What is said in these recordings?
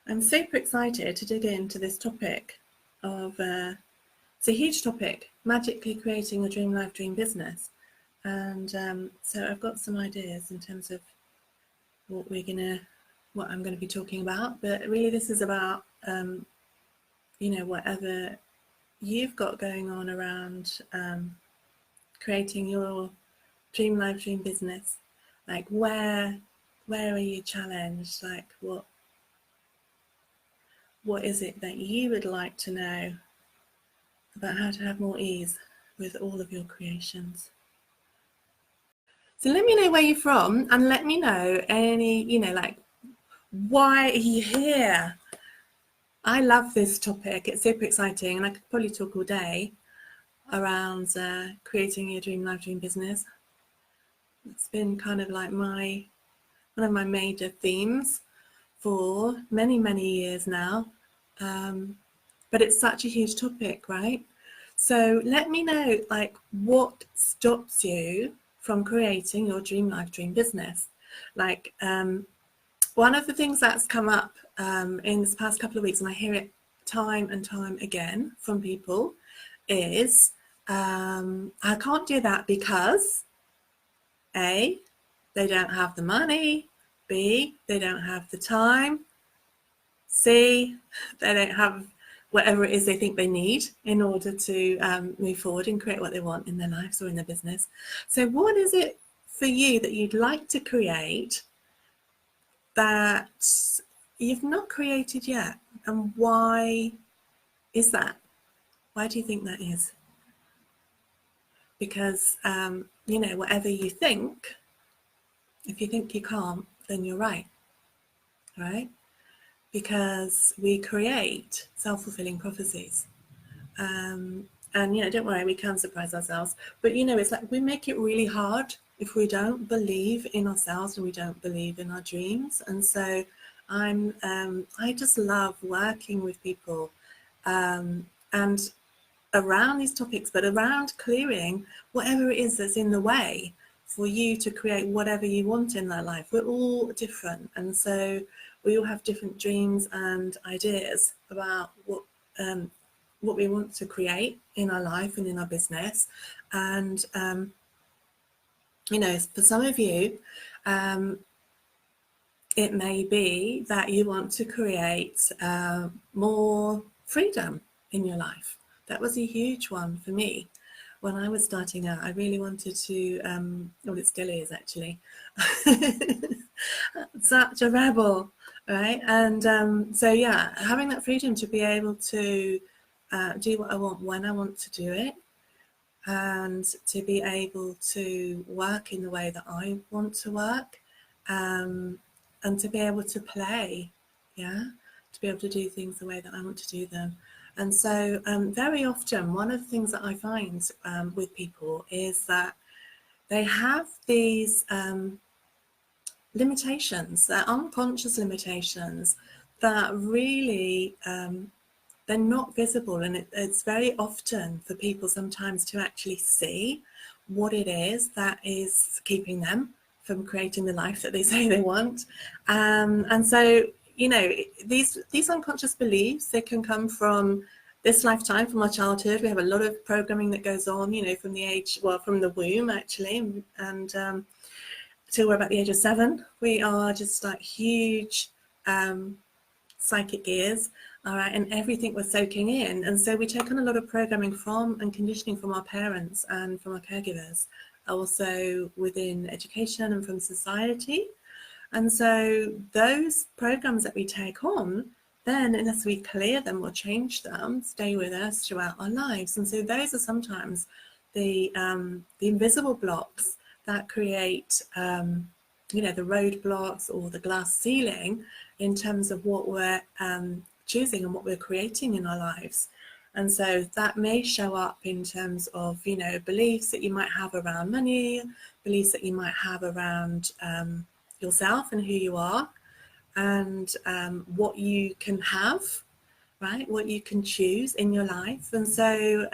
I'm super excited to dig into this topic of, it's a huge topic, magically creating a dream life, dream business. And so I've got some ideas in terms of what I'm going to be talking about. But really this is about, whatever you've got going on around creating your dream life, dream business. Like where are you challenged? Like what is it that you would like to know about how to have more ease with all of your creations? So let me know where you're from, and let me know any, like, why are you here? I love this topic. It's super exciting, and I could probably talk all day around creating your dream life, dream business. It's been kind of like one of my major themes for many, many years now. But it's such a huge topic, right? So let me know, like, what stops you from creating your dream life, dream business. Like, one of the things that's come up in this past couple of weeks, and I hear it time and time again from people, is I can't do that because A, they don't have the money, B, they don't have the time, C, they don't have whatever it is they think they need in order to move forward and create what they want in their lives or in their business. So what is it for you that you'd like to create that you've not created yet? And why is that? Why do you think that is? Because, whatever you think, if you think you can't, then you're right, right? Because we create self-fulfilling prophecies. And, don't worry, we can surprise ourselves. But, it's like we make it really hard if we don't believe in ourselves and we don't believe in our dreams. And so I just love working with people and around these topics, but around clearing whatever it is that's in the way for you to create whatever you want in their life. We're all different, and so we all have different dreams and ideas about what we want to create in our life and in our business. And for some of you, it may be that you want to create more freedom in your life. That was a huge one for me. When I was starting out, I really wanted to, well, it still is actually, such a rebel, right? And so, yeah, having that freedom to be able to do what I want when I want to do it, and to be able to work in the way that I want to work, and to be able to play, to be able to do things the way that I want to do them. And so very often, one of the things that I find with people is that they have these limitations, they're unconscious limitations that really, they're not visible. And it's very often for people sometimes to actually see what it is that is keeping them from creating the life that they say they want. And so, these unconscious beliefs, they can come from this lifetime, from our childhood. We have a lot of programming that goes on, from the womb actually, and till we're about the age of 7, we are just like huge psychic ears, all right, and everything we're soaking in. And so we take on a lot of programming from and conditioning from our parents and from our caregivers, also within education and from society. And so those programs that we take on, then unless we clear them or change them, stay with us throughout our lives. And so those are sometimes the invisible blocks that create the roadblocks or the glass ceiling in terms of what we're choosing and what we're creating in our lives. And so that may show up in terms of, beliefs that you might have around money, beliefs that you might have around yourself and who you are, and what you can have, right? What you can choose in your life. And so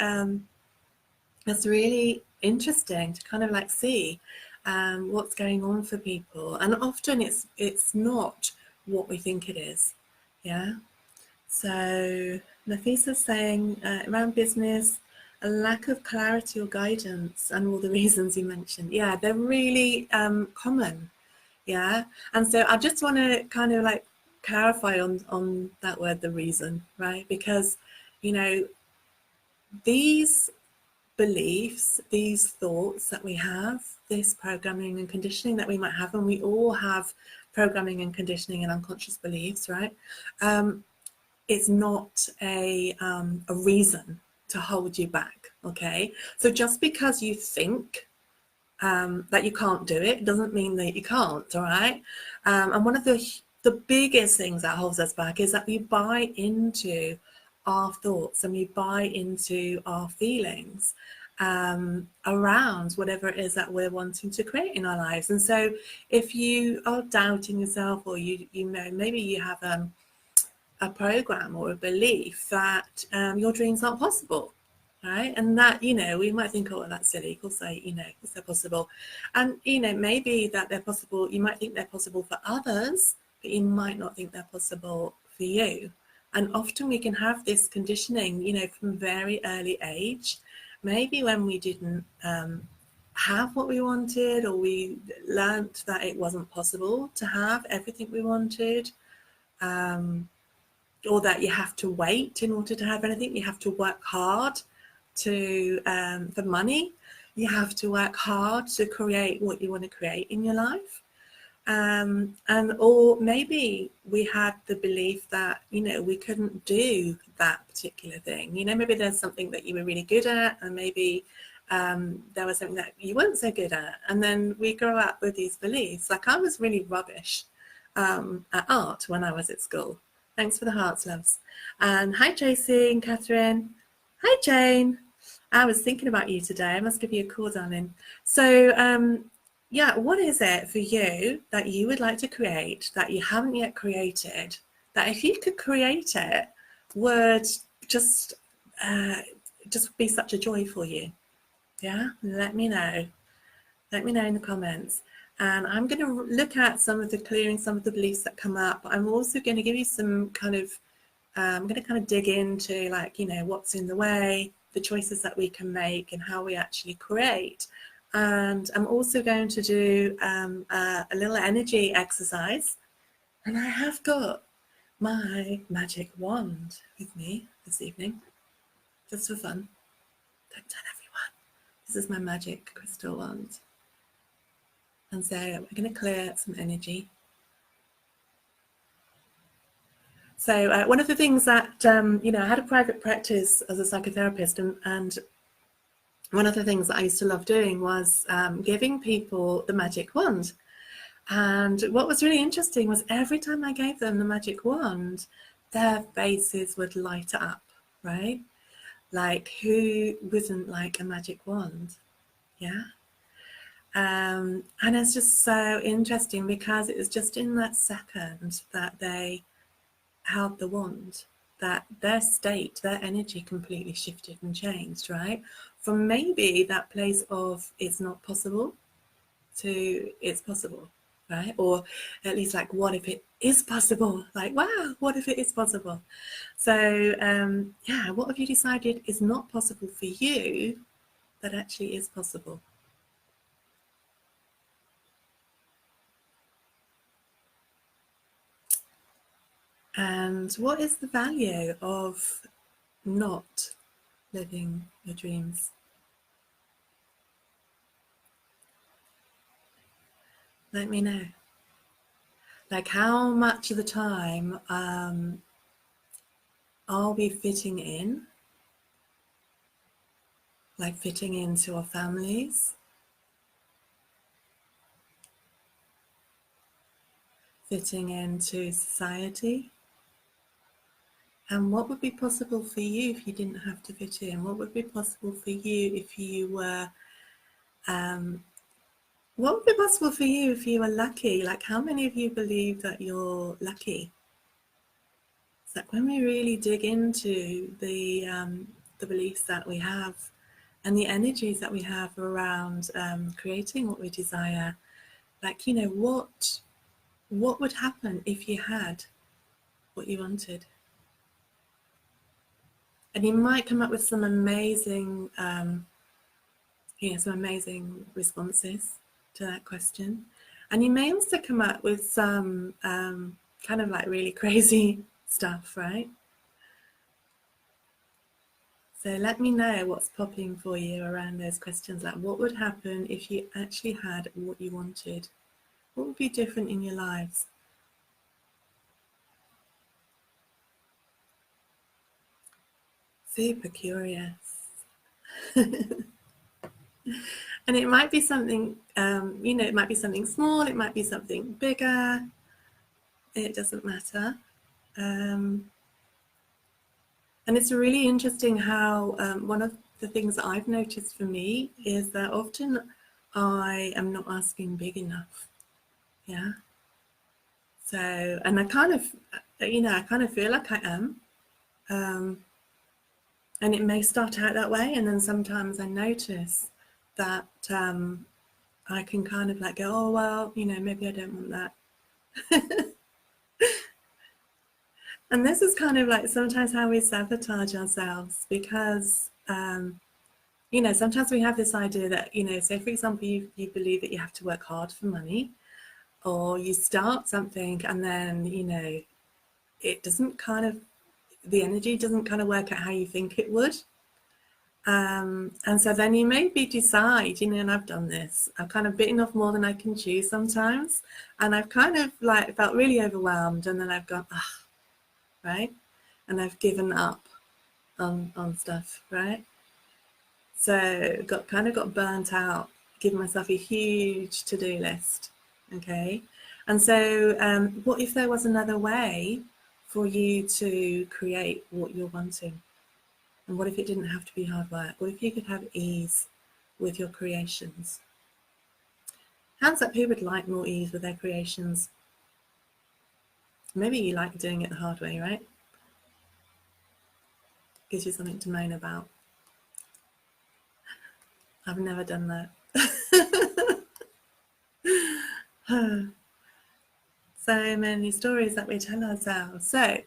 it's really interesting to kind of like see what's going on for people. And often it's not what we think it is. Yeah. So Nafisa's saying around business, a lack of clarity or guidance, and all the reasons you mentioned. Yeah, they're really common. Yeah. And so I just want to kind of like clarify on that word, the reason, right? Because, you know, these beliefs, these thoughts that we have, this programming and conditioning that we might have, and we all have programming and conditioning and unconscious beliefs, right? It's not a reason to hold you back, okay? So just because you think that you can't do it doesn't mean that you can't, all right? And one of the biggest things that holds us back is that we buy into our thoughts and we buy into our feelings around whatever it is that we're wanting to create in our lives. And so if you are doubting yourself, or you know, maybe you have a program or a belief that your dreams aren't possible, right? And that, you know, we might think, oh, that's silly, of course you know, of course they're possible. And, you know, maybe that they're possible, you might think they're possible for others, but you might not think they're possible for you. And often we can have this conditioning, you know, from very early age, maybe when we didn't have what we wanted, or we learnt that it wasn't possible to have everything we wanted. Or that you have to wait in order to have anything. You have to work hard for money. You have to work hard to create what you want to create in your life. And or maybe we had the belief that, you know, we couldn't do that particular thing. You know, maybe there's something that you were really good at, and maybe there was something that you weren't so good at. And then we grow up with these beliefs. Like I was really rubbish at art when I was at school. Thanks for the hearts, loves. And hi, Tracy and Catherine. Hi, Jane. I was thinking about you today. I must give you a call, darling. So, yeah, what is it for you that you would like to create that you haven't yet created, that if you could create it, would just be such a joy for you? Yeah, let me know. Let me know in the comments. And I'm going to look at some of the clearing, some of the beliefs that come up. I'm also going to give you some kind of, I'm going to kind of dig into, like, you know, what's in the way, the choices that we can make, and how we actually create. And I'm also going to do a little energy exercise. And I have got my magic wand with me this evening, just for fun. Don't tell everyone. This is my magic crystal wand. And so we're going to clear some energy. So one of the things that, you know, I had a private practice as a psychotherapist, and one of the things that I used to love doing was giving people the magic wand. And what was really interesting was every time I gave them the magic wand, their faces would light up, right? Like, who wouldn't like a magic wand? Yeah. And it's just so interesting because it was just in that second that they held the wand that their state, their energy completely shifted and changed, right? From maybe that place of it's not possible to it's possible, right? Or at least like, what if it is possible? Like, wow, what if it is possible? So yeah, what have you decided is not possible for you that actually is possible? And what is the value of not living your dreams? Let me know. Like, how much of the time are we fitting in? Like fitting into our families, fitting into society? And what would be possible for you if you didn't have to fit in? What would be possible for you if you were, what would be possible for you if you were lucky? Like, how many of you believe that you're lucky? It's like when we really dig into the beliefs that we have and the energies that we have around creating what we desire, like, you know, what would happen if you had what you wanted. And you might come up with some amazing, some amazing responses to that question. And you may also come up with some kind of like really crazy stuff, right? So let me know what's popping for you around those questions. Like, what would happen if you actually had what you wanted? What would be different in your lives? Super curious. And it might be something, it might be something small, it might be something bigger. It doesn't matter. And it's really interesting how one of the things that I've noticed for me is that often I am not asking big enough. Yeah. So, and I kind of, I kind of feel like I am. And it may start out that way. And then sometimes I notice that I can kind of like go, oh, well, maybe I don't want that. And this is kind of like sometimes how we sabotage ourselves because, sometimes we have this idea that, say, for example, you believe that you have to work hard for money, or you start something and then, it doesn't kind of, the energy doesn't kind of work out how you think it would. And so then you maybe decide, and I've done this, I've kind of bitten off more than I can chew sometimes. And I've kind of like felt really overwhelmed, and then I've gone, right? And I've given up on stuff, right? So got burnt out, given myself a huge to-do list, okay? And so what if there was another way for you to create what you're wanting? And what if it didn't have to be hard work? What if you could have ease with your creations? Hands up, who would like more ease with their creations? Maybe you like doing it the hard way, right? Gives you something to moan about. I've never done that. So many stories that we tell ourselves. So,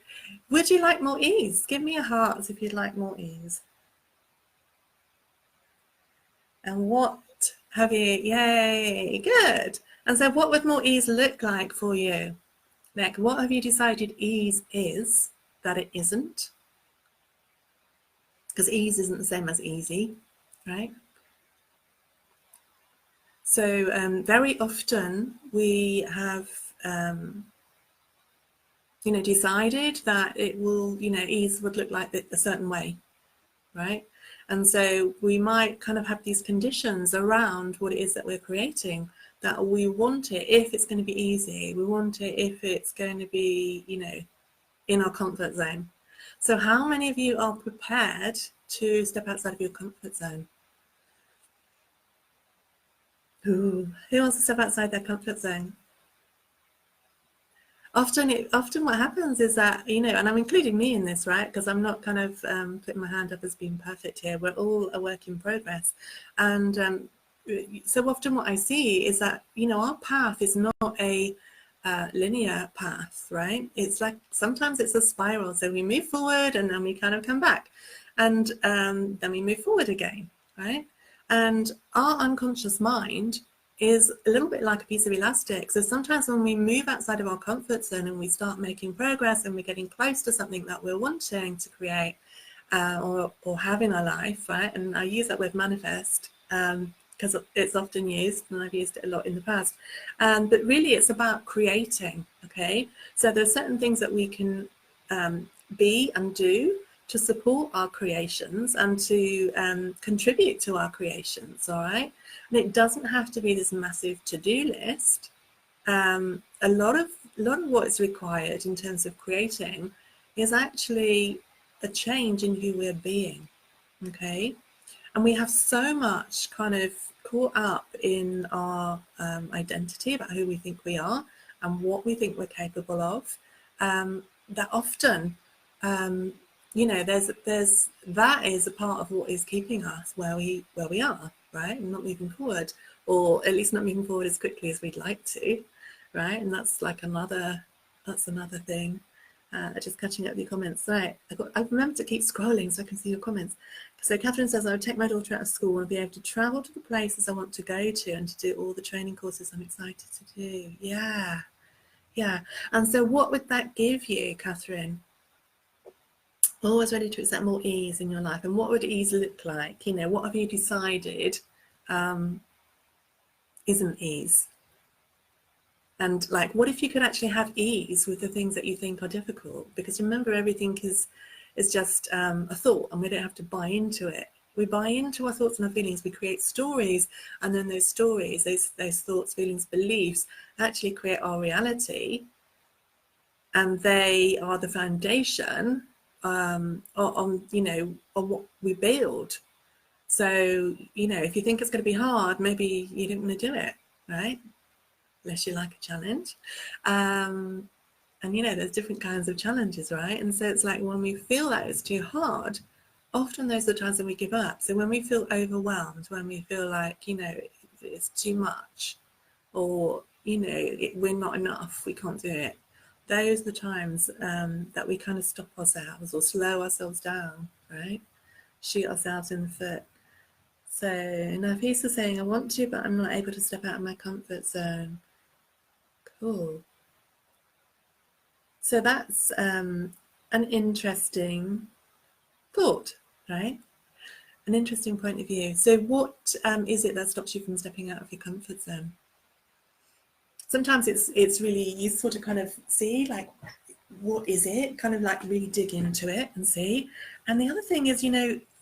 would you like more ease? Give me a heart if you'd like more ease. And what have you? Yay, good. And so, what would more ease look like for you? Like, what have you decided ease is that it isn't? Because ease isn't the same as easy, right? So very often we have, decided that it will, ease would look like a certain way, right? And so we might kind of have these conditions around what it is that we're creating, that we want it if it's going to be easy. We want it if it's going to be, in our comfort zone. So how many of you are prepared to step outside of your comfort zone? Who wants to step outside their comfort zone? Often what happens is that, and I'm including me in this, right? Because I'm not kind of putting my hand up as being perfect here. We're all a work in progress. And so often what I see is that, our path is not a linear path, right? It's like sometimes it's a spiral. So we move forward and then we kind of come back. And then we move forward again, right? And our unconscious mind is a little bit like a piece of elastic. So sometimes when we move outside of our comfort zone and we start making progress and we're getting close to something that we're wanting to create or have in our life, right? And I use that word manifest because it's often used and I've used it a lot in the past. But really it's about creating, okay? So there's certain things that we can be and do to support our creations and to contribute to our creations, all right? And it doesn't have to be this massive to-do list. A lot of what is required in terms of creating is actually a change in who we're being, okay? And we have so much kind of caught up in our identity about who we think we are and what we think we're capable of, that often there's that is a part of what is keeping us where we are, right? And not moving forward, or at least not moving forward as quickly as we'd like to, right? And that's like another thing. Just catching up with your comments. Right, I've remembered to keep scrolling so I can see your comments. So Catherine says, I would take my daughter out of school and be able to travel to the places I want to go to and to do all the training courses I'm excited to do. Yeah, yeah. And so what would that give you, Catherine? Always ready to accept more ease in your life. And what would ease look like? You know, what have you decided isn't ease? And like, what if you could actually have ease with the things that you think are difficult? Because remember, everything is just a thought, and we don't have to buy into it. We buy into our thoughts and our feelings. We create stories, and then those stories, those thoughts, feelings, beliefs, actually create our reality, and they are the foundation on what we build. So if you think it's going to be hard, maybe you didn't want to do it, right? Unless you like a challenge. And there's different kinds of challenges, right? And so it's like when we feel that it's too hard, often those are the times when we give up. So when we feel overwhelmed, when we feel like it's too much, or we're not enough, we can't do it, those are the times that we kind of stop ourselves or slow ourselves down, right? Shoot ourselves in the foot. So Nafisa is saying, I want to, but I'm not able to step out of my comfort zone. Cool. So that's an interesting thought, right? An interesting point of view. So what is it that stops you from stepping out of your comfort zone? Sometimes it's really useful to kind of see, like, what is it? Kind of like really dig into it and see. And the other thing is,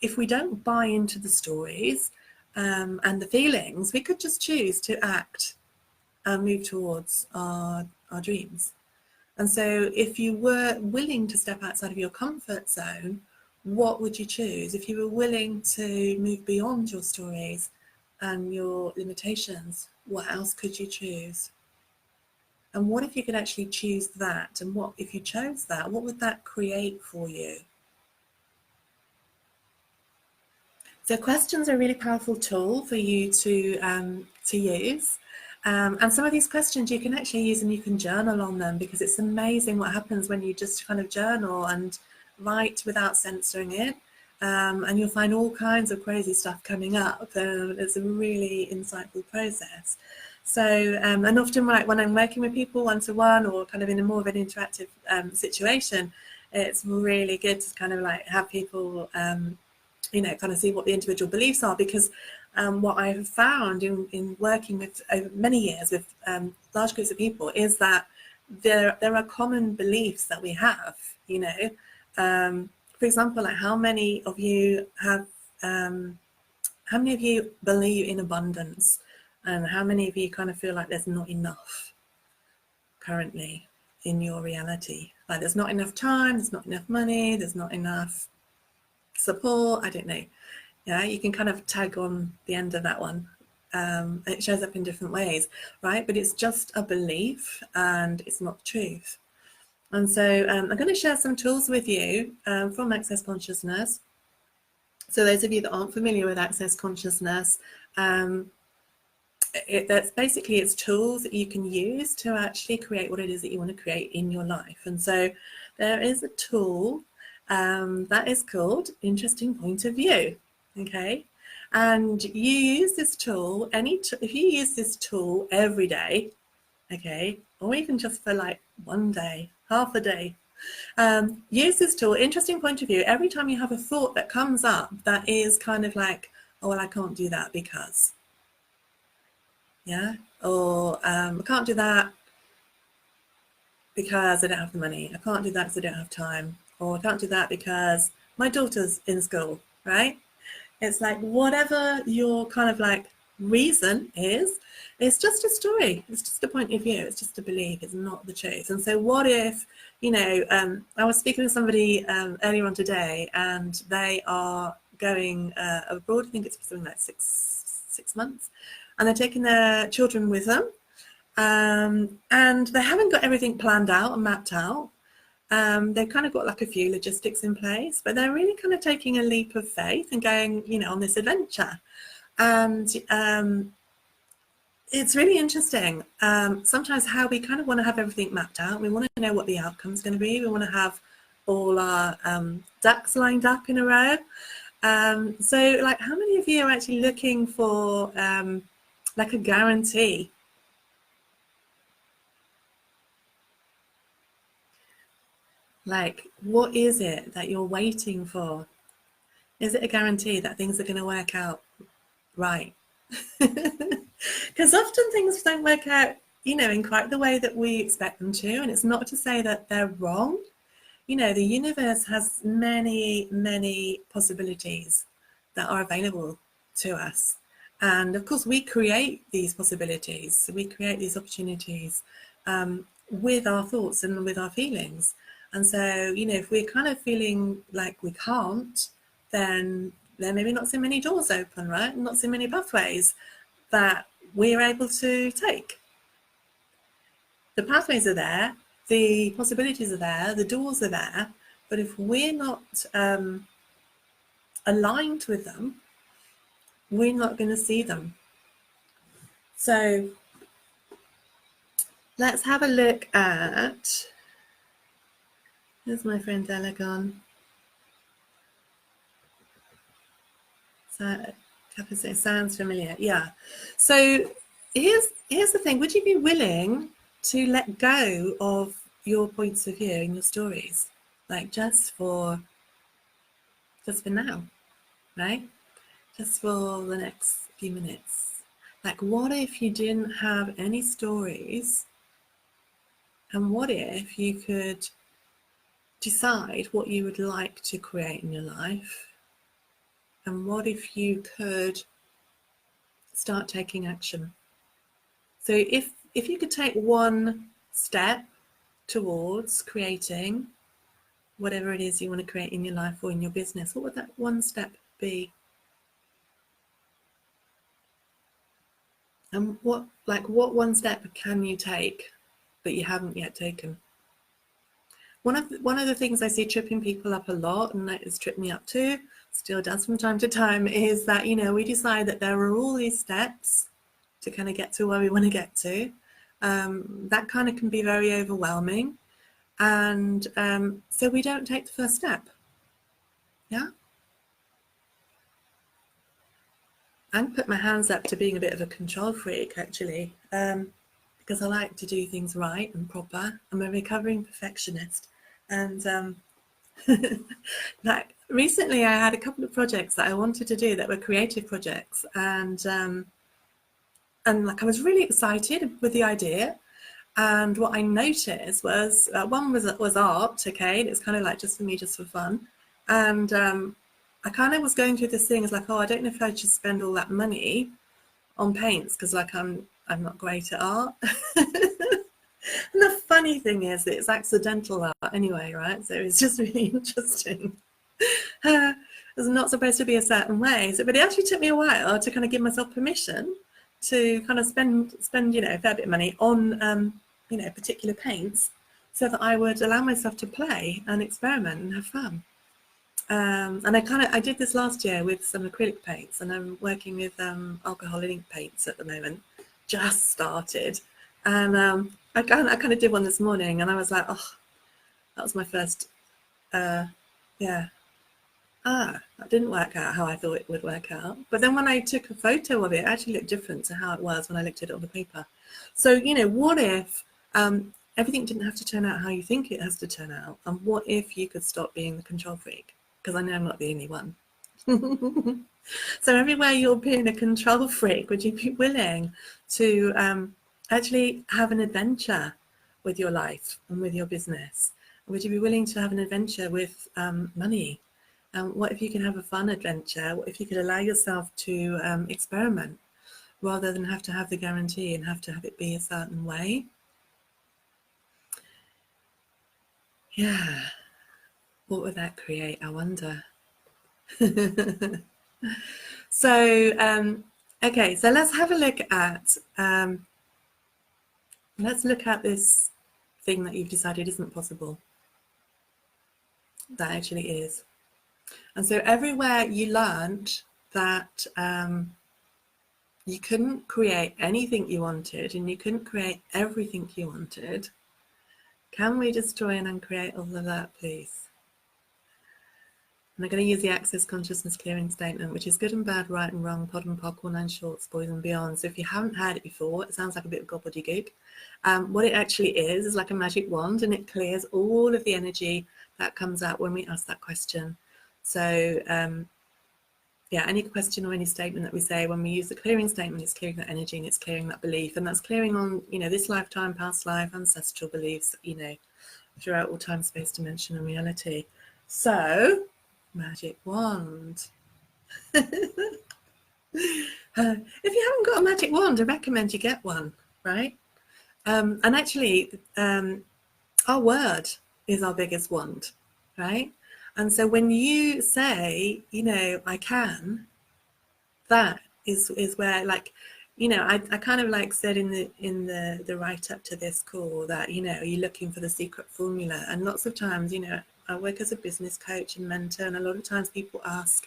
if we don't buy into the stories and the feelings, we could just choose to act and move towards our dreams. And so if you were willing to step outside of your comfort zone, what would you choose? If you were willing to move beyond your stories and your limitations, what else could you choose? And what if you could actually choose that? And what if you chose that? What would that create for you? So questions are a really powerful tool for you to use. And some of these questions you can actually use and you can journal on them, because it's amazing what happens when you just kind of journal and write without censoring it. And you'll find all kinds of crazy stuff coming up. It's a really insightful process. So, and often when I'm working with people one-to-one or kind of in a more of an interactive situation, it's really good to kind of like have people kind of see what the individual beliefs are, because what I've found in working with over many years with large groups of people is that there are common beliefs that we have. For example, like how many of you believe in abundance, and how many of you kind of feel like there's not enough currently in your reality? Like there's not enough time, there's not enough money, there's not enough support, I don't know. Yeah, you can kind of tag on the end of that one. It shows up in different ways, right? But it's just a belief and it's not truth. And so I'm going to share some tools with you from Access Consciousness. So those of you that aren't familiar with Access Consciousness, it's tools that you can use to actually create what it is that you want to create in your life. And so there is a tool that is called Interesting Point of View. Okay, and you use this tool if you use this tool every day, okay, or even just for like one day, half a day, use this tool, Interesting Point of View, every time you have a thought that comes up that is kind of like, oh well, I can't do that because, yeah, or I can't do that because I don't have the money, I can't do that because I don't have time, or I can't do that because my daughter's in school, right? It's like whatever your kind of like reason is, it's just a story, it's just a point of view, it's just a belief, it's not the truth. And so what if, I was speaking with somebody earlier on today, and they are going abroad, I think it's something like six months, and they're taking their children with them, and they haven't got everything planned out and mapped out. They've kind of got like a few logistics in place, but they're really kind of taking a leap of faith and going, on this adventure. And it's really interesting. Sometimes how we kind of want to have everything mapped out. We want to know what the outcome's going to be. We want to have all our ducks lined up in a row. So like, how many of you are actually looking for like a guarantee? Like, what is it that you're waiting for? Is it a guarantee that things are going to work out right? Because often things don't work out, you know, in quite the way that we expect them to. And it's not to say that they're wrong. You know, the universe has many, many possibilities that are available to us. And of course, we create these possibilities, we create these opportunities with our thoughts and with our feelings. And so, you know, if we're kind of feeling like we can't, then there may be not so many doors open, right? Not so many pathways that we're able to take. The pathways are there, the possibilities are there, the doors are there, but if we're not aligned with them, we're not going to see them. So let's have a look at, here's my friend Ella gone. So it sounds familiar, yeah. So here's the thing, would you be willing to let go of your points of view and your stories, like just for now, right? Just for the next few minutes. Like, what if you didn't have any stories? And what if you could decide what you would like to create in your life? And what if you could start taking action? So if you could take one step towards creating whatever it is you want to create in your life or in your business, what would that one step be? And what one step can you take that you haven't yet taken? One of the things I see tripping people up a lot, and that has tripped me up too, still does from time to time, is that, you know, we decide that there are all these steps to kind of get to where we want to get to. That kind of can be very overwhelming, and so we don't take the first step. Yeah. I put my hands up to being a bit of a control freak, actually, because I like to do things right and proper. I'm a recovering perfectionist, and like recently I had a couple of projects that I wanted to do that were creative projects, and like I was really excited with the idea. And what I noticed was one was art, okay, and it's kind of like just for me, just for fun. And I kind of was going through this thing, it's like, oh, I don't know if I should spend all that money on paints because like I'm not great at art. And the funny thing is that it's accidental art anyway, right? So it's just really interesting. It's not supposed to be a certain way. So, but it actually took me a while to kind of give myself permission to kind of spend you know, a fair bit of money on you know, particular paints, so that I would allow myself to play and experiment and have fun. And I did this last year with some acrylic paints, and I'm working with alcohol ink paints at the moment. Just started, and I kind of did one this morning, and I was like, oh, that was my first. Yeah. That didn't work out how I thought it would work out. But then when I took a photo of it, it actually looked different to how it was when I looked at it on the paper. So, you know, what if everything didn't have to turn out how you think it has to turn out? And what if you could stop being the control freak? Because I know I'm not the only one. So everywhere you're being a control freak, would you be willing to actually have an adventure with your life and with your business? Would you be willing to have an adventure with money? What if you can have a fun adventure? What if you could allow yourself to experiment rather than have to have the guarantee and have to have it be a certain way? Yeah. What would that create? I wonder. So, okay, so let's have a look at, this thing that you've decided isn't possible. That actually is. And so everywhere you learned that you couldn't create anything you wanted, and you couldn't create everything you wanted. Can we destroy and uncreate all of that, please? And I'm going to use the Access Consciousness Clearing Statement, which is good and bad, right and wrong, pod and poc, all nine shorts, boys and beyond. So if you haven't heard it before, it sounds like a bit of gobbledygook. What it actually is like a magic wand, and it clears all of the energy that comes out when we ask that question. So yeah, any question or any statement that we say when we use the clearing statement, it's clearing that energy and it's clearing that belief, and that's clearing on, you know, this lifetime, past life, ancestral beliefs, you know, throughout all time, space, dimension, and reality. So, magic wand. If you haven't got a magic wand, I recommend you get one, right? And actually, our word is our biggest wand, right? And so when you say, you know, I can, that is where, like, you know, I kind of like said in the write up to this call that, you know, you're looking for the secret formula, and lots of times, you know, I work as a business coach and mentor, and a lot of times people ask,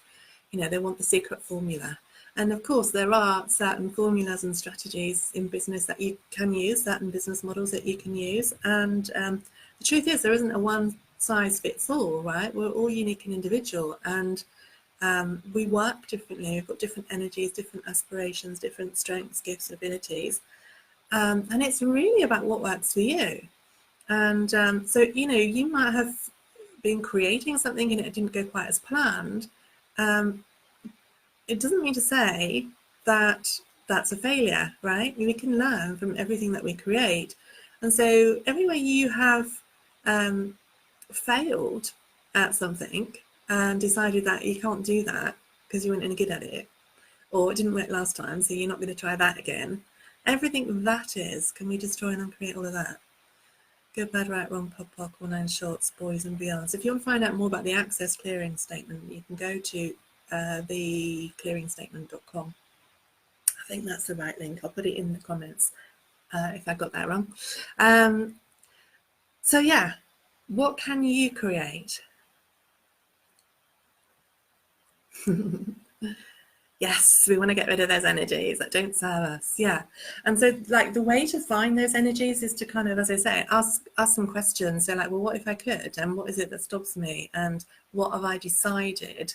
you know, they want the secret formula. And of course there are certain formulas and strategies in business that you can use, certain business models that you can use, and the truth is there isn't a one size fits all, right? We're all unique and individual, and we work differently. We've got different energies, different aspirations, different strengths, gifts, abilities, and it's really about what works for you. And so, you know, you might have been creating something and it didn't go quite as planned. It doesn't mean to say that that's a failure, right? We can learn from everything that we create. And so everywhere you have failed at something and decided that you can't do that because you weren't any good at it, or it didn't work last time, so you're not going to try that again, everything that is, can we destroy and uncreate all of that? Good, bad, right, wrong, pod, poc, all nine shorts, boys and beyond. So if you want to find out more about the Access Clearing Statement, you can go to theclearingstatement.com. I think that's the right link. I'll put it in the comments if I got that wrong. So yeah, what can you create? Yes, we want to get rid of those energies that don't serve us. Yeah. And so like the way to find those energies is to kind of, as I say, ask some questions. So like, well, what if I could? And what is it that stops me? And what have I decided?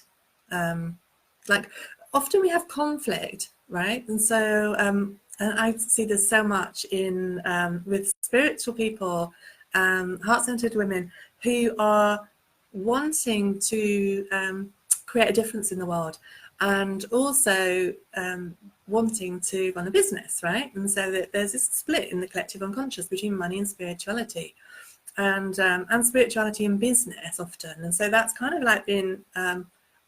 Like often we have conflict, right? And so and I see this so much in with spiritual people, heart-centered women who are wanting to create a difference in the world, and also wanting to run a business, right? And so that there's this split in the collective unconscious between money and spirituality, and spirituality and business often. And so that's kind of like been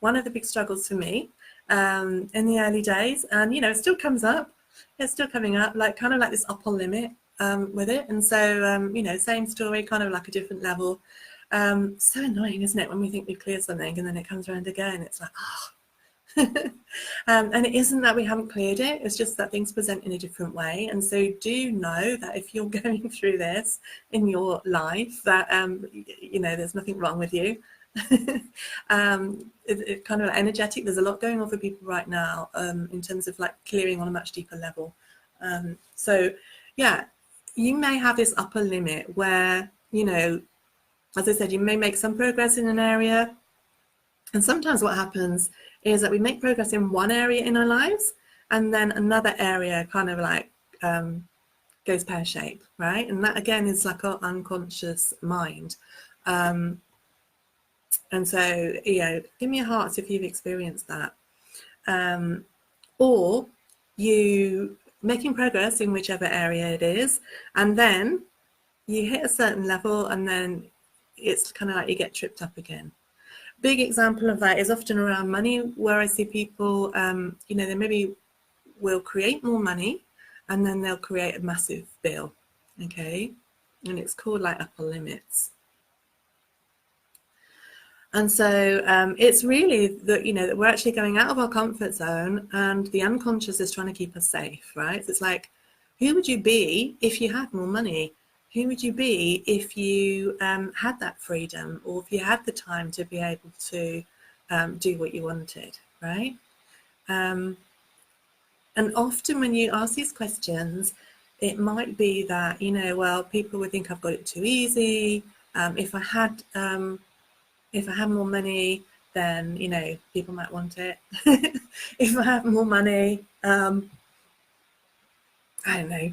one of the big struggles for me in the early days. And, you know, it still comes up. It's still coming up, like kind of like this upper limit with it. And so, you know, same story, kind of like a different level. So annoying, isn't it, when we think we've cleared something and then it comes around again? It's like, oh. And it isn't that we haven't cleared it, it's just that things present in a different way. And so do know that if you're going through this in your life, that you know, there's nothing wrong with you. It's kind of like energetic. There's a lot going on for people right now in terms of like clearing on a much deeper level. So yeah, you may have this upper limit where, you know, as I said, you may make some progress in an area, and sometimes what happens is that we make progress in one area in our lives, and then another area kind of like goes pear-shaped, right? And that again is like our unconscious mind. And so, you know, give me a heart if you've experienced that. Or you making progress in whichever area it is, and then you hit a certain level, and then it's kind of like you get tripped up again. Big example of that is often around money, where I see people, you know, they maybe will create more money and then they'll create a massive bill, okay? And it's called like upper limits. And so it's really that, you know, that we're actually going out of our comfort zone, and the unconscious is trying to keep us safe, right? So it's like, who would you be if you had more money? Who would you be if you had that freedom, or if you had the time to be able to do what you wanted, right? And often when you ask these questions, it might be that, you know, well, people would think I've got it too easy. If I had more money, then, you know, people might want it. If I have more money, I don't know,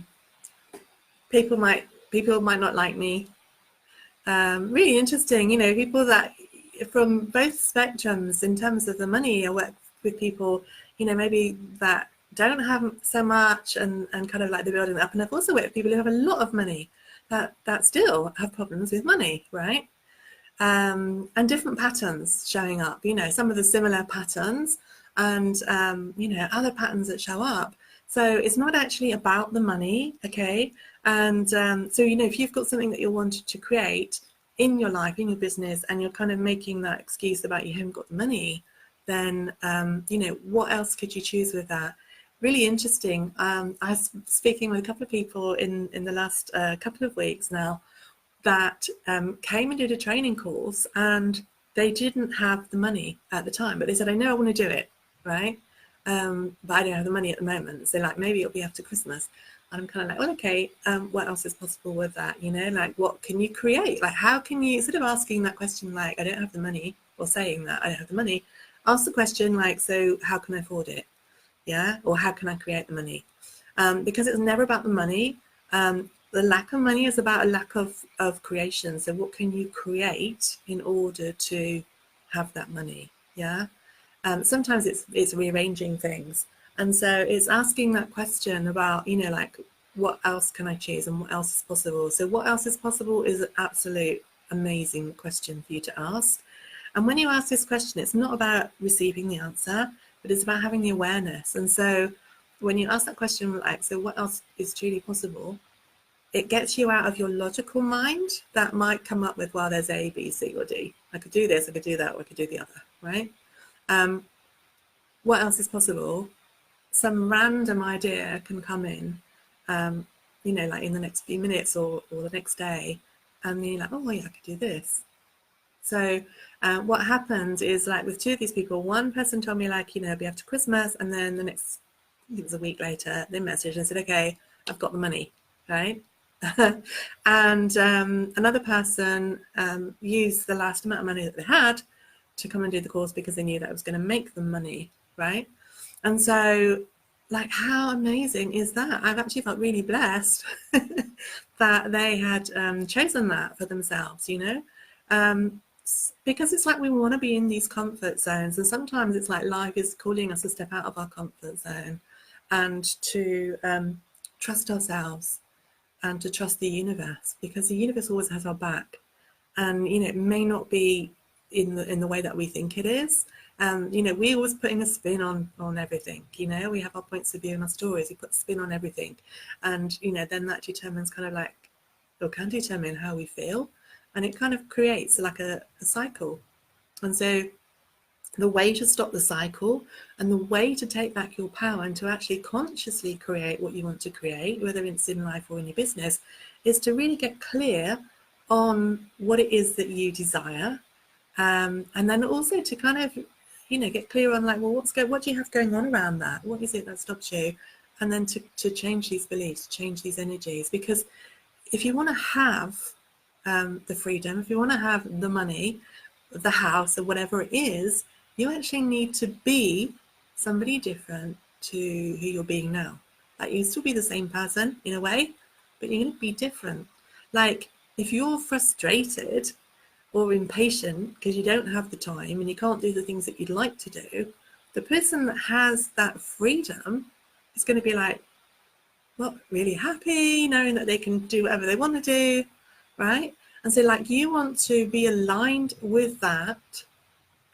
people might not like me. Really interesting, you know, people that from both spectrums in terms of the money. I work with people, you know, maybe that don't have so much and kind of like they're building it up. And I've also worked with people who have a lot of money that still have problems with money, right? And different patterns showing up, you know, some of the similar patterns and, you know, other patterns that show up. So it's not actually about the money, okay? And so, you know, if you've got something that you wanted to create in your life, in your business, and you're kind of making that excuse about you haven't got the money, then, you know, what else could you choose with that? Really interesting. I was speaking with a couple of people in the last couple of weeks now that came and did a training course, and they didn't have the money at the time, but they said, I know I want to do it, right? But I don't have the money at the moment. So like, maybe it'll be after Christmas. And I'm kind of like, well, okay, what else is possible with that? You know, like, what can you create? Like, how can you, instead of asking that question, like, I don't have the money, or saying that I don't have the money, ask the question like, so how can I afford it? Yeah. Or how can I create the money? Because it's never about the money. The lack of money is about a lack of creation. So what can you create in order to have that money? Yeah. Sometimes it's rearranging things. And so it's asking that question about, you know, like, what else can I choose and what else is possible? So what else is possible is an absolute amazing question for you to ask. And when you ask this question, it's not about receiving the answer, but it's about having the awareness. And so when you ask that question, like, so what else is truly possible? It gets you out of your logical mind that might come up with, well, there's A, B, C, or D. I could do this, I could do that, or I could do the other, right? What else is possible? Some random idea can come in, you know, like in the next few minutes or the next day, and you're like, oh, yeah, I could do this. So what happened is, like, with two of these people, one person told me, like, you know, it'll be after Christmas, and then the next, I think it was a week later, they messaged and said, okay, I've got the money, right? And another person used the last amount of money that they had to come and do the course because they knew that it was going to make them money, right? And so, like, how amazing is that? I've actually felt really blessed that they had chosen that for themselves, you know, because it's like we want to be in these comfort zones, and sometimes it's like life is calling us to step out of our comfort zone and to trust ourselves and to trust the universe, because the universe always has our back. And, you know, it may not be in the way that we think it is. You know, we always putting a spin on everything. You know, we have our points of view and our stories. We put a spin on everything, and, you know, then that determines kind of like, or can determine how we feel, and it kind of creates like a cycle. And so the way to stop the cycle and the way to take back your power and to actually consciously create what you want to create, whether it's in life or in your business, is to really get clear on what it is that you desire. And then also to kind of, you know, get clear on, like, well, what do you have going on around that? What is it that stops you? And then to change these beliefs, change these energies. Because if you want to have the freedom, if you want to have the money, the house, or whatever it is, you actually need to be somebody different to who you're being now. Like, you still be the same person in a way, but you're going to be different. Like, if you're frustrated or impatient because you don't have the time and you can't do the things that you'd like to do, the person that has that freedom is going to be like, well, really happy knowing that they can do whatever they want to do, right? And so, like, you want to be aligned with that.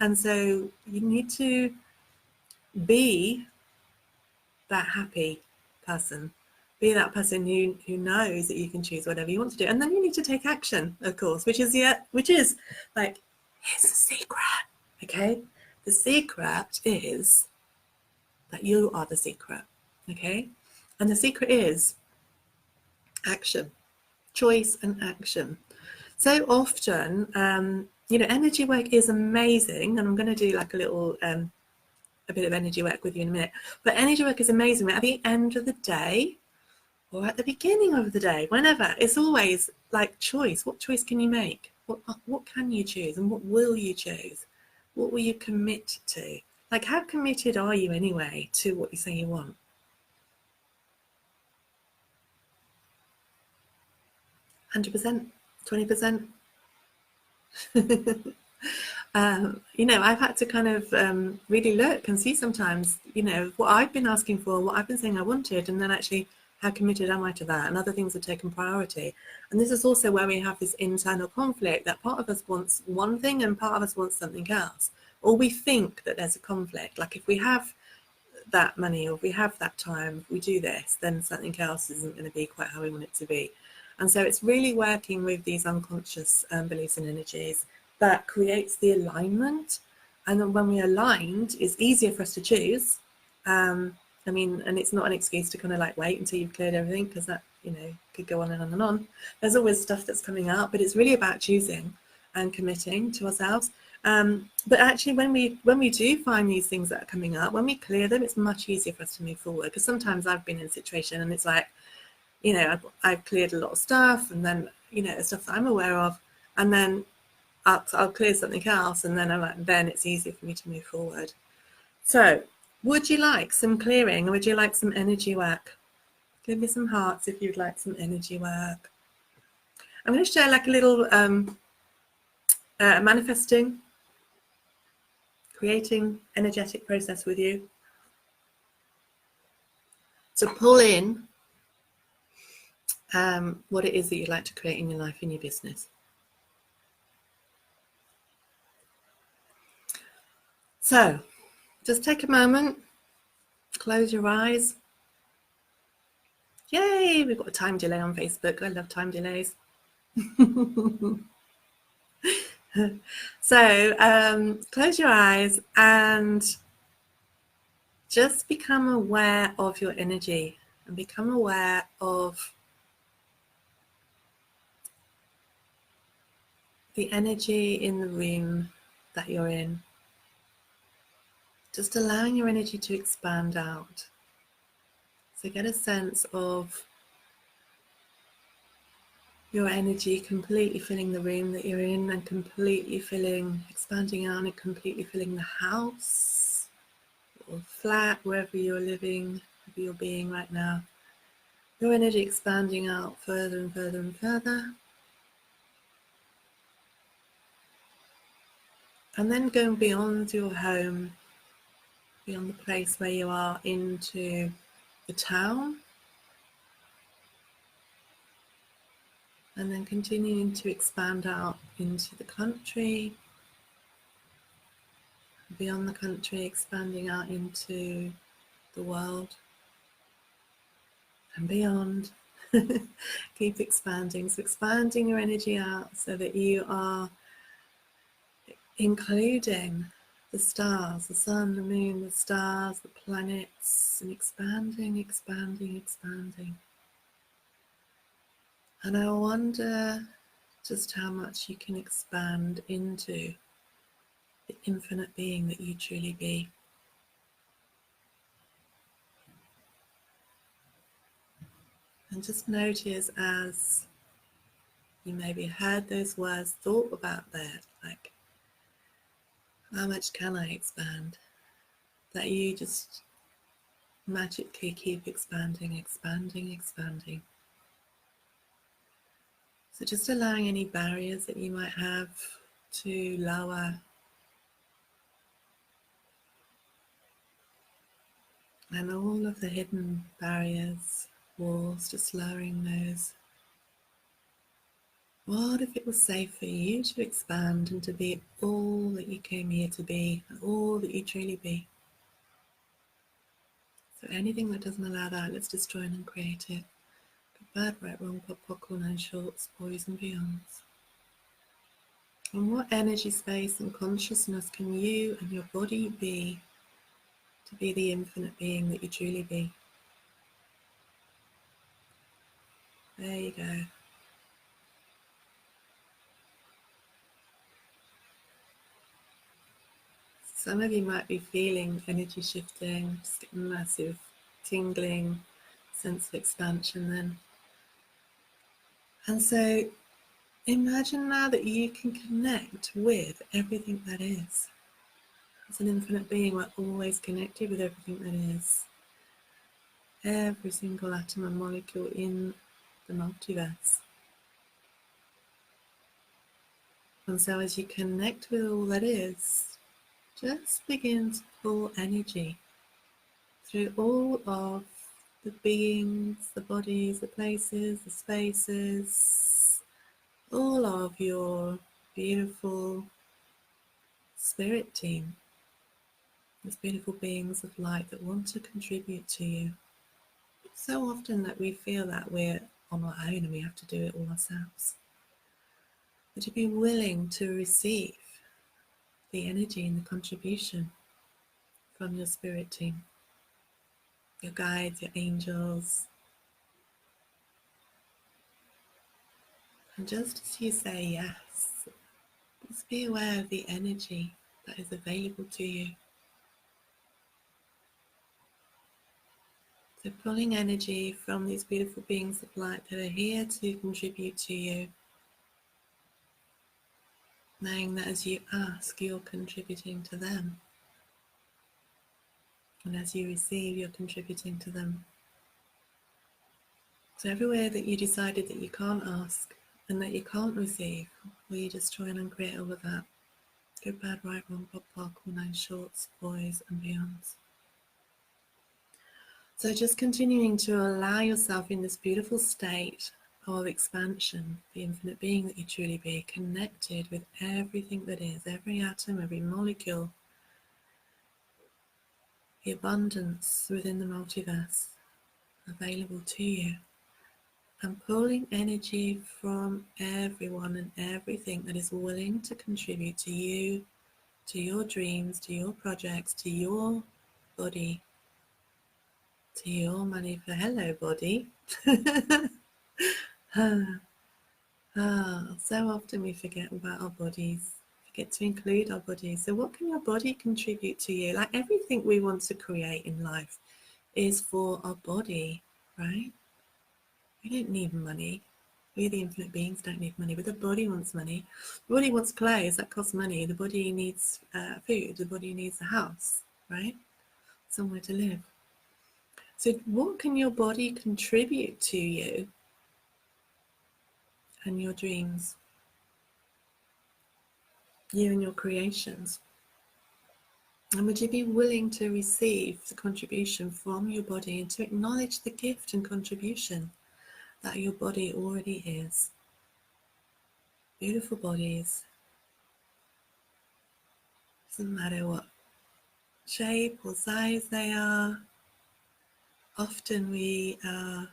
And so you need to be that happy person. Be that person who knows that you can choose whatever you want to do. And then you need to take action, of course, which is like, here's the secret, okay? The secret is that you are the secret, okay? And the secret is action, choice and action. So often, you know, energy work is amazing, and I'm going to do like a little a bit of energy work with you in a minute. But energy work is amazing. At the end of the day, or at the beginning of the day, whenever, it's always like choice. What choice can you make? What can you choose, and what will you choose? What will you commit to? Like, how committed are you anyway to what you say you want? 100%, 20%. You know, I've had to kind of really look and see sometimes, you know, what I've been asking for, what I've been saying I wanted, and then actually how committed am I to that, and other things have taken priority. And this is also where we have this internal conflict, that part of us wants one thing and part of us wants something else, or we think that there's a conflict. Like, if we have that money, or if we have that time, if we do this, then something else isn't going to be quite how we want it to be. And so it's really working with these unconscious beliefs and energies that creates the alignment. And then when we're aligned, it's easier for us to choose. I mean, and it's not an excuse to kind of like wait until you've cleared everything, because that, you know, could go on and on and on. There's always stuff that's coming up, but it's really about choosing and committing to ourselves. But actually, when we do find these things that are coming up, when we clear them, it's much easier for us to move forward. Because sometimes I've been in a situation and it's like, you know, I've cleared a lot of stuff, and then, you know, the stuff that I'm aware of, and then I'll clear something else, and then then it's easier for me to move forward. So, would you like some clearing, or would you like some energy work? Give me some hearts if you'd like some energy work. I'm going to share like a little manifesting, creating energetic process with you to pull in what it is that you'd like to create in your life, in your business. So, just take a moment, close your eyes. Yay, we've got a time delay on Facebook. I love time delays. So, close your eyes and just become aware of your energy, and become aware of the energy in the room that you're in. Just allowing your energy to expand out. So get a sense of your energy completely filling the room that you're in, and completely expanding out, and completely filling the house or flat, wherever you're living, wherever you're being right now. Your energy expanding out further and further and further. And then going beyond your home, beyond the place where you are, into the town. And then continuing to expand out into the country, beyond the country, expanding out into the world and beyond. Keep expanding. So expanding your energy out so that you are including the stars, the sun, the moon, the stars, the planets, and expanding, expanding, expanding. And I wonder just how much you can expand into the infinite being that you truly be. And just notice, as you maybe heard those words, thought about that, like, how much can I expand? That you just magically keep expanding, expanding, expanding. So just allowing any barriers that you might have to lower. And all of the hidden barriers, walls, just lowering those. What if it was safe for you to expand and to be all that you came here to be, and all that you truly be? So anything that doesn't allow that, let's destroy and uncreate it. Good, bad, right, wrong, pop, popcorn, and shorts, boys and beyonds. And what energy, space and consciousness can you and your body be to be the infinite being that you truly be? There you go. Some of you might be feeling energy shifting, just get massive tingling, sense of expansion then. And so imagine now that you can connect with everything that is. As an infinite being, we're always connected with everything that is. Every single atom and molecule in the multiverse. And so as you connect with all that is, just begin to pull energy through all of the beings, the bodies, the places, the spaces, all of your beautiful spirit team, these beautiful beings of light that want to contribute to you. So often that we feel that we're on our own and we have to do it all ourselves. But to be willing to receive the energy and the contribution from your spirit team, your guides, your angels. And just as you say yes, just be aware of the energy that is available to you. So pulling energy from these beautiful beings of light that are here to contribute to you, knowing that as you ask, you're contributing to them. And as you receive, you're contributing to them. So everywhere that you decided that you can't ask and that you can't receive, or you just try and uncreate all of that, good, bad, right, wrong, pop, pop, cool, nine shorts, boys and beyonds. So just continuing to allow yourself in this beautiful state of expansion, the infinite being that you truly be, connected with everything that is, every atom, every molecule, the abundance within the multiverse available to you, and pulling energy from everyone and everything that is willing to contribute to you, to your dreams, to your projects, to your body, to your money. For hello body. So often we forget about our bodies, forget to include our bodies. So what can your body contribute to you? Like everything we want to create in life is for our body, right? We don't need money. We, the infinite beings, don't need money, but the body wants money. The body wants clothes, that costs money. The body needs food. The body needs a house, right? Somewhere to live. So what can your body contribute to you and your dreams, you and your creations? And would you be willing to receive the contribution from your body and to acknowledge the gift and contribution that your body already is? Beautiful bodies. Doesn't matter what shape or size they are. Often we are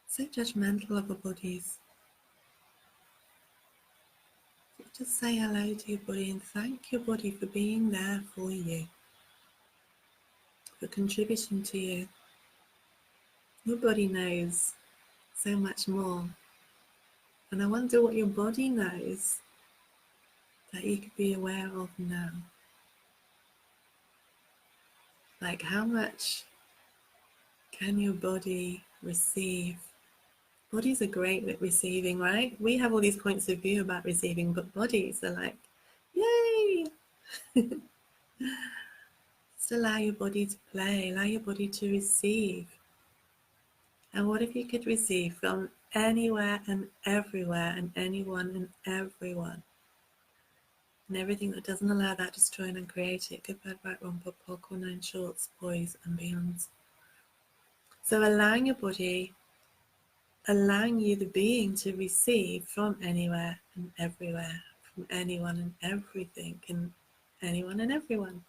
so judgmental of our bodies. Just say hello to your body and thank your body for being there for you, for contributing to you. Your body knows so much more. And I wonder what your body knows that you could be aware of now. Like how much can your body receive? Bodies are great at receiving, right? We have all these points of view about receiving, but bodies are like, yay! Just allow your body to play, allow your body to receive. And what if you could receive from anywhere and everywhere and anyone and everyone? And everything that doesn't allow that, destroy and uncreate it. Good, bad, right, wrong, pop, pop, cool, nine shorts, boys and beyonds. So allowing your body, allowing you, the being, to receive from anywhere and everywhere, from anyone and everything, and anyone and everyone.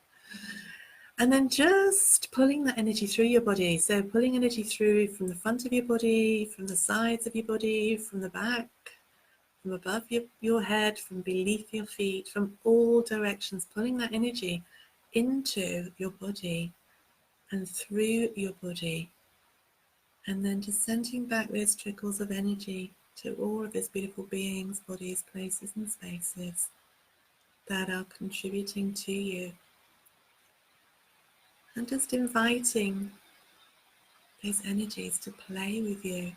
And then just pulling that energy through your body. So pulling energy through from the front of your body, from the sides of your body, from the back, from above your head, from beneath your feet, from all directions, pulling that energy into your body and through your body. And then just sending back those trickles of energy to all of these beautiful beings, bodies, places and spaces that are contributing to you, and just inviting these energies to play with you,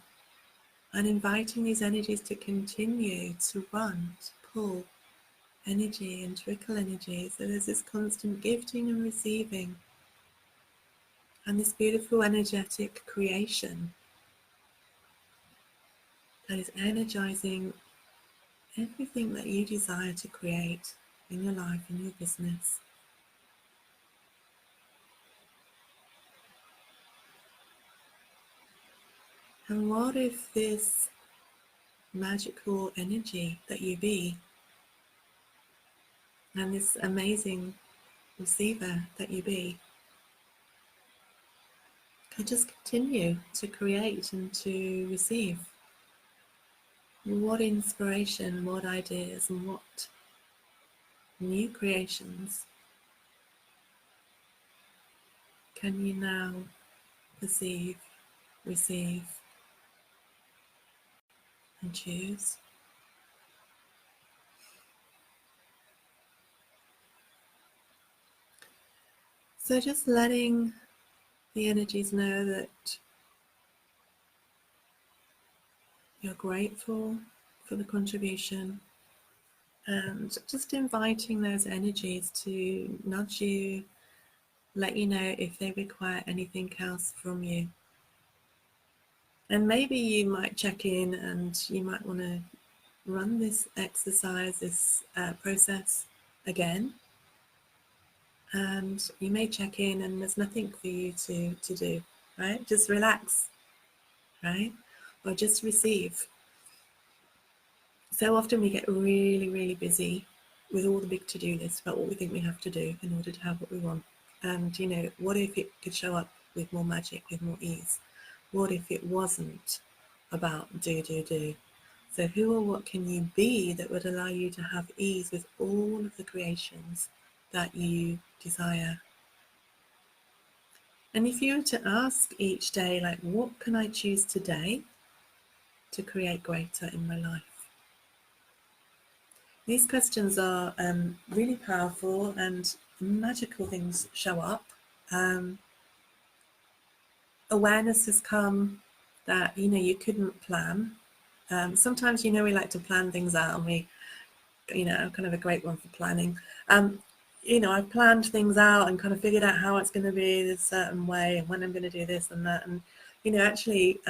and inviting these energies to continue to run, to pull energy and trickle energy. So there's this constant gifting and receiving, and this beautiful energetic creation that is energizing everything that you desire to create in your life, in your business. And what if this magical energy that you be, and this amazing receiver that you be, can just continue to create and to receive? What inspiration, what ideas, and what new creations can you now perceive, receive, and choose? So just letting the energies know that you're grateful for the contribution, and just inviting those energies to nudge you, let you know if they require anything else from you. And maybe you might check in and you might want to run this exercise, this process again. And you may check in and there's nothing for you to do, right? Just relax, right? Or just receive. So often we get really, really busy with all the big to-do lists about what we think we have to do in order to have what we want. And, you know, what if it could show up with more magic, with more ease? What if it wasn't about do? So who or what can you be that would allow you to have ease with all of the creations that you desire? And if you were to ask each day, like, what can I choose today to create greater in my life? These questions are really powerful, and magical things show up. Awareness has come that, you know, you couldn't plan. Sometimes, you know, we like to plan things out, and we, you know, I'm kind of a great one for planning. You know, I've planned things out and kind of figured out how it's going to be this certain way and when I'm going to do this and that. And, you know, actually,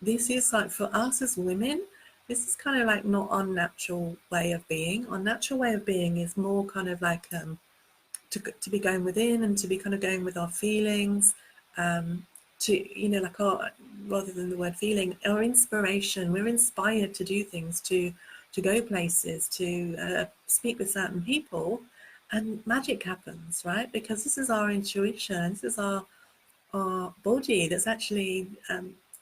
this is like, for us as women, this is kind of like not our natural way of being. Our natural way of being is more kind of like to be going within and to be kind of going with our feelings, to, you know, like our, rather than the word feeling, our inspiration. We're inspired to do things, to go places, to speak with certain people, and magic happens, right? Because this is our intuition, this is our body that's actually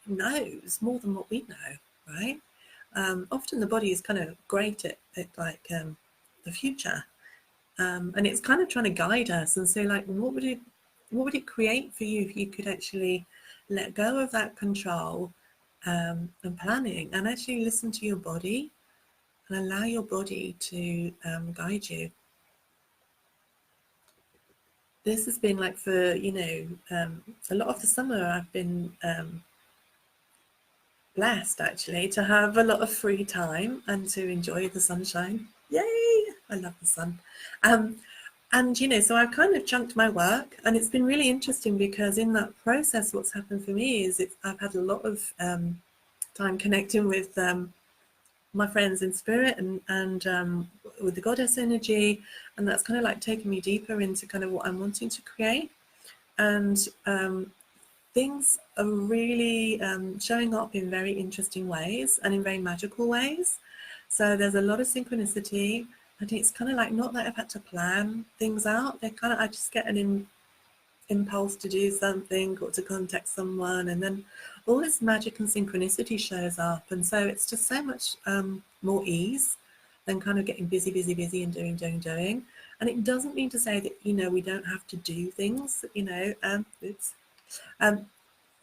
knows more than what we know, right? Often the body is kind of great at like the future, and it's kind of trying to guide us and say, like, what would it create for you if you could actually let go of that control and planning, and actually listen to your body and allow your body to guide you. This has been like, for, you know, a lot of the summer I've been blessed actually to have a lot of free time and to enjoy the sunshine. Yay! I love the sun. And, you know, so I've kind of chunked my work, and it's been really interesting because in that process, what's happened for me is I've had a lot of time connecting with my friends in spirit and with the goddess energy, and that's kind of like taken me deeper into kind of what I'm wanting to create. And things are really showing up in very interesting ways and in very magical ways. So there's a lot of synchronicity, and it's kind of like, not that I've had to plan things out. They're kind of, I just get an impulse to do something or to contact someone, and then all this magic and synchronicity shows up. And so it's just so much more ease than kind of getting busy and doing. And it doesn't mean to say that, you know, we don't have to do things, you know,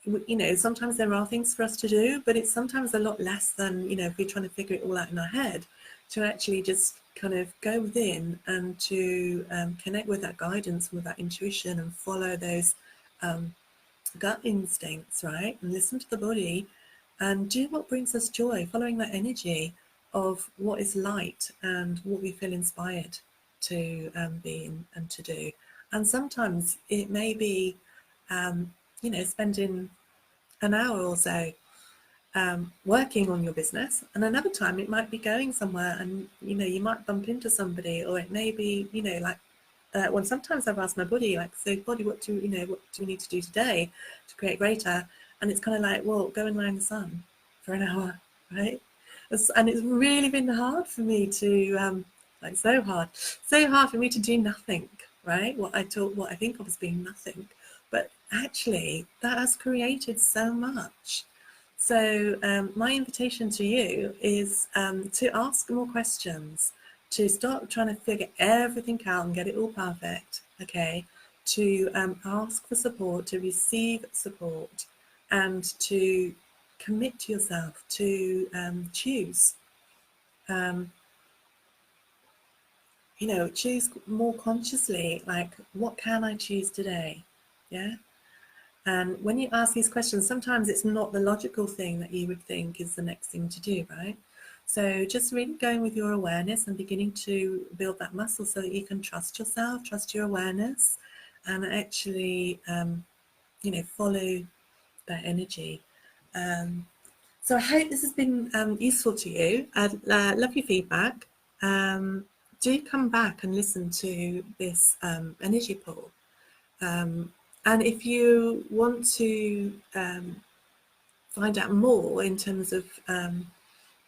you know, sometimes there are things for us to do, but it's sometimes a lot less than, you know, if we're trying to figure it all out in our head, to actually just kind of go within and to connect with that guidance, with that intuition, and follow those gut instincts, right? And listen to the body and do what brings us joy, following that energy of what is light and what we feel inspired to be and to do. And sometimes it may be, spending an hour or so working on your business, and another time it might be going somewhere and you might bump into somebody, or it may be well, sometimes I've asked my body, like, so body, what do we need to do today to create greater? And it's kind of like, well, go and lie in the sun for an hour, right? And it's really been hard for me to so hard for me to do nothing, right? What I think of as being nothing, but actually that has created so much. So my invitation to you is to ask more questions, to start trying to figure everything out and get it all perfect, okay? To ask for support, to receive support, and to commit to yourself, to choose. Choose more consciously, like, what can I choose today? Yeah. And when you ask these questions, sometimes it's not the logical thing that you would think is the next thing to do, right? So just really going with your awareness and beginning to build that muscle so that you can trust yourself, trust your awareness, and actually, follow that energy. So I hope this has been useful to you. I'd love your feedback. Do come back and listen to this energy pool. And if you want to find out more in terms of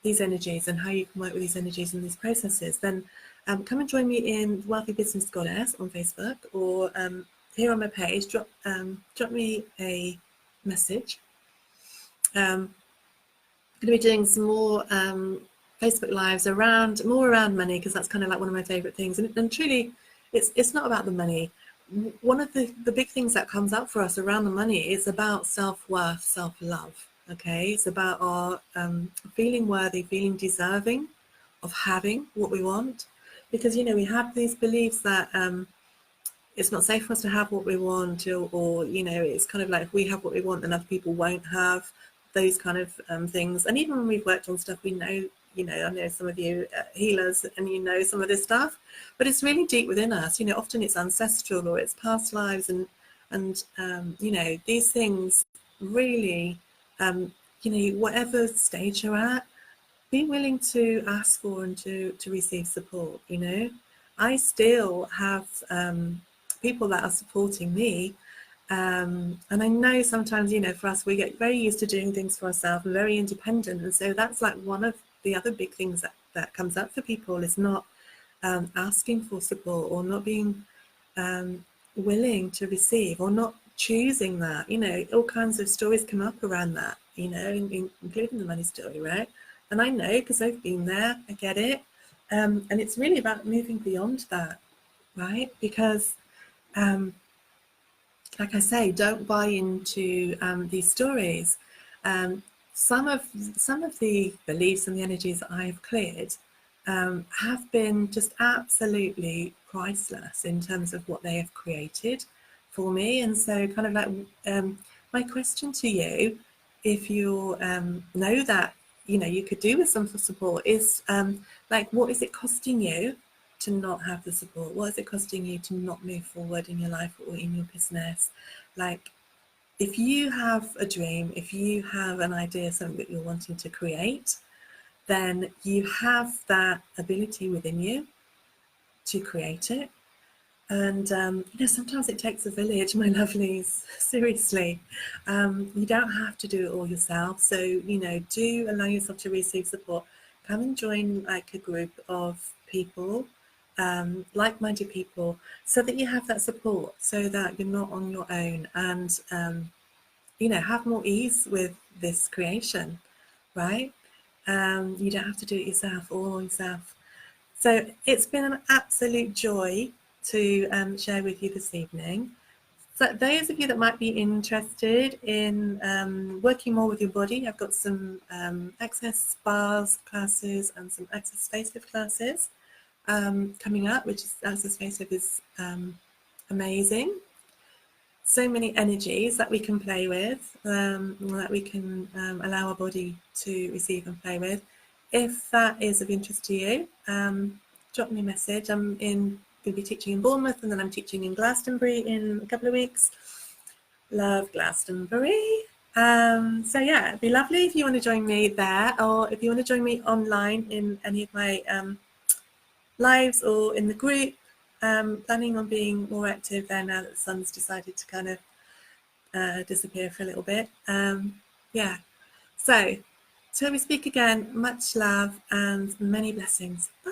these energies and how you can work with these energies and these processes, then come and join me in Wealthy Business Goddess on Facebook, or here on my page, drop me a message. I'm going to be doing some more Facebook Lives around money, because that's kind of like one of my favourite things. And truly, it's not about the money. One of the big things that comes up for us around the money is about self-worth, self-love, okay? It's about our feeling worthy, feeling deserving of having what we want. Because, we have these beliefs that it's not safe for us to have what we want, or it's kind of like, if we have what we want, then other people won't have those kind of things. And even when we've worked on stuff, we know, I know some of you healers, and some of this stuff, but it's really deep within us. Often it's ancestral or it's past lives, and these things really, whatever stage you're at, be willing to ask for and to receive support. I still have people that are supporting me. And I know sometimes, for us, we get very used to doing things for ourselves and very independent. And so that's like one of the other big things that comes up for people, is not asking for support, or not being willing to receive, or not choosing that. All kinds of stories come up around that, including the money story, right? And I know, because I've been there, I get it. And it's really about moving beyond that, right? Because like I say, don't buy into these stories. Some of the beliefs and the energies that I've cleared have been just absolutely priceless in terms of what they have created for me. And so, kind of like, my question to you, if you know that you could do with some support, is like, what is it costing you to not have the support? What is it costing you to not move forward in your life or in your business? Like, if you have a dream, if you have an idea, something that you're wanting to create, then you have that ability within you to create it. And sometimes it takes a village, my lovelies, seriously. You don't have to do it all yourself. So do allow yourself to receive support. Come and join like a group of people, like-minded people, so that you have that support, so that you're not on your own, and have more ease with this creation, right? You don't have to do it yourself, all yourself. So it's been an absolute joy to share with you this evening. So those of you that might be interested in working more with your body, I've got some access bars classes and some access facelift classes. coming up, which is, as I say, is amazing. So many energies that we can play with, that we can allow our body to receive and play with. If that is of interest to you, drop me a message. I'm going to be teaching in Bournemouth, and then I'm teaching in Glastonbury in a couple of weeks. Love Glastonbury. So yeah, it'd be lovely if you want to join me there, or if you want to join me online in any of my lives or in the group. Planning on being more active there now that the sun's decided to kind of disappear for a little bit. Yeah, so till we speak again, much love and many blessings. Bye.